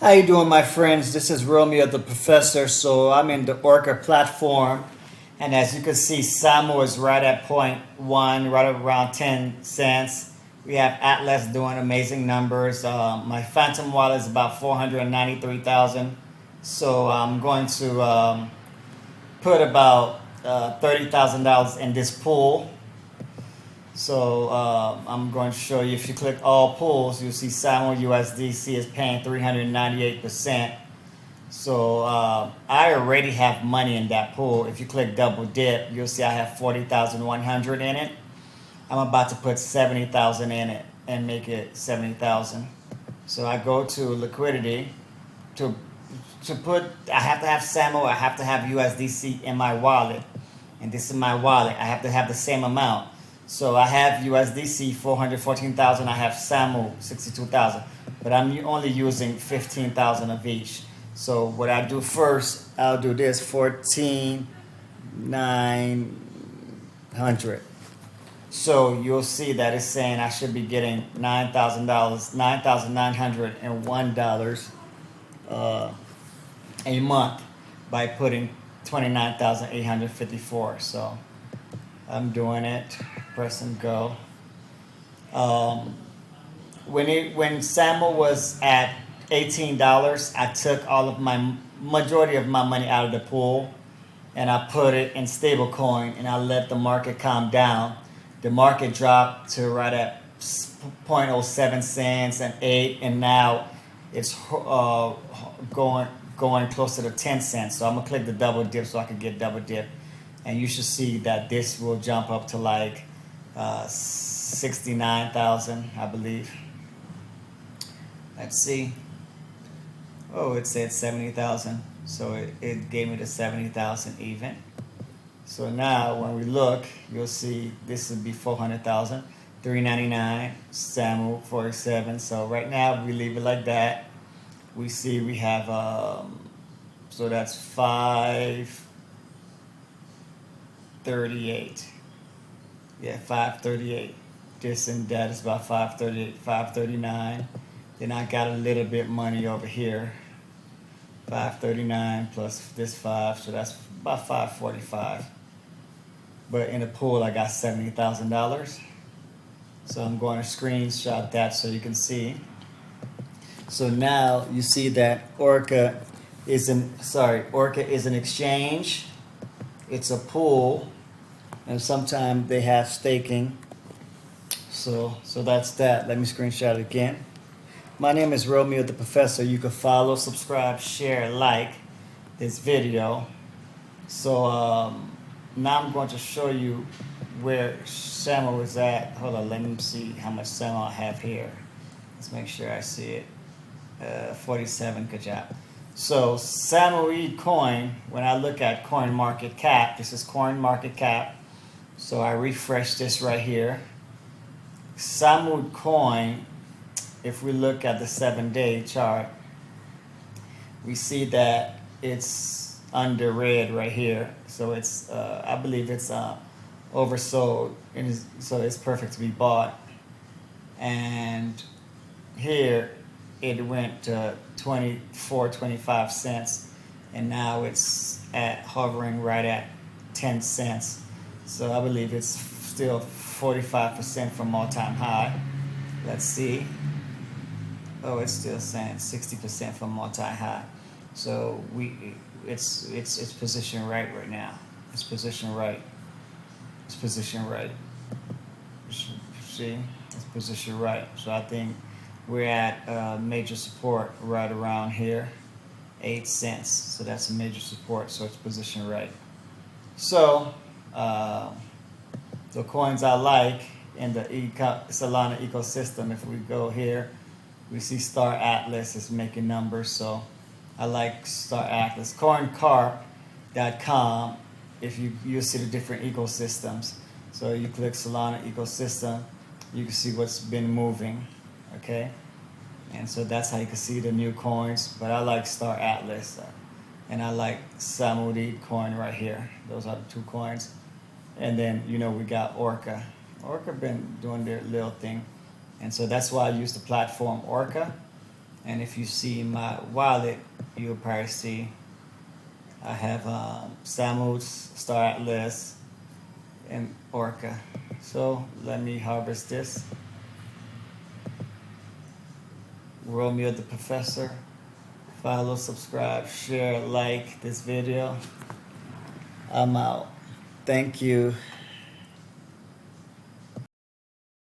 How you doing, my friends? This is Romeo the Professor. So I'm in the Orca platform, and as you can see, SAMO is right at point one, right around 10 cents. We have Atlas doing amazing numbers. My Phantom wallet is about 493,000. So I'm going to put about $30,000 in this pool. So I'm going to show you, if you click all pools, you'll see SAMO USDC is paying 398%. So I already have money in that pool. If you click double dip, you'll see I have 40,100 in it. I'm about to put 70,000 in it and make it 70,000. So I go to liquidity to put, I have to have SAMO, I have to have USDC in my wallet. And this is my wallet. I have to have the same amount. So I have USDC 414,000. I have SAMO 62,000, but I'm only using 15,000 of each. So what I do first, I'll do this 14,900. So you'll see that it's saying I should be getting $9,000, $9,901 a month by putting 29,854. So I'm doing it. Press and go. When SAMO was at $18, I took all of my majority of my money out of the pool, and I put it in stablecoin, and I let the market calm down. The market dropped to right at 0.07 cents and 8, and now it's going closer to 10 cents. So I'm gonna click the double dip so I can get double dip. And you should see that this will jump up to like 69,000, I believe. Let's see. Oh, it said 70,000. So it gave me the 70,000 even. So now when we look, you'll see this would be 400,000, 399, SAMO 47. So right now we leave it like that. We see we have, so that's 538. Yeah, 538. This and that is about 538, 539. Then I got a little bit money over here. 539 plus this 5, so that's about 545. But in the pool, I got $70,000. So I'm going to screenshot that so you can see. So now you see that Orca is an exchange. It's a pool, and sometimes they have staking. So that's that. Let me screenshot it again. My name is Romeo the Professor. You can follow, subscribe, share, like this video. So now I'm going to show you where SAMO is at. Hold on, let me see how much SAMO I have here. Let's make sure I see it. 47, good job. So Samoyedcoin, when I look at coin market cap, this is coin market cap. So I refresh this right here. Samoyedcoin, if we look at the 7-day chart, we see that it's under red right here. So it's, I believe it's oversold, and so it's perfect to be bought. And here it went to 25 cents, and now it's hovering right at 10 cents. So I believe it's still 45% from all-time high. Let's see. Oh, it's still saying 60% from all-time high. So it's positioned right now. It's positioned right. It's positioned right. See, it's positioned right. So I think we're at major support right around here, 8 cents. So that's a major support. So it's positioned right. So the coins I like in the Solana ecosystem, if we go here, we see Star Atlas is making numbers. So I like Star Atlas. CoinCarp.com, if you see the different ecosystems. So you click Solana ecosystem, you can see what's been moving. Okay, and so that's how you can see the new coins. But I like Star Atlas, and I like Samoyedcoin right here. Those are the two coins. And then we got Orca. Orca been doing their little thing, and so that's why I use the platform Orca. And if you see my wallet, you'll probably see I have SAMO's Star Atlas and Orca. So let me harvest this. Romeo the Professor. Follow, subscribe, share, like this video. I'm out. Thank you.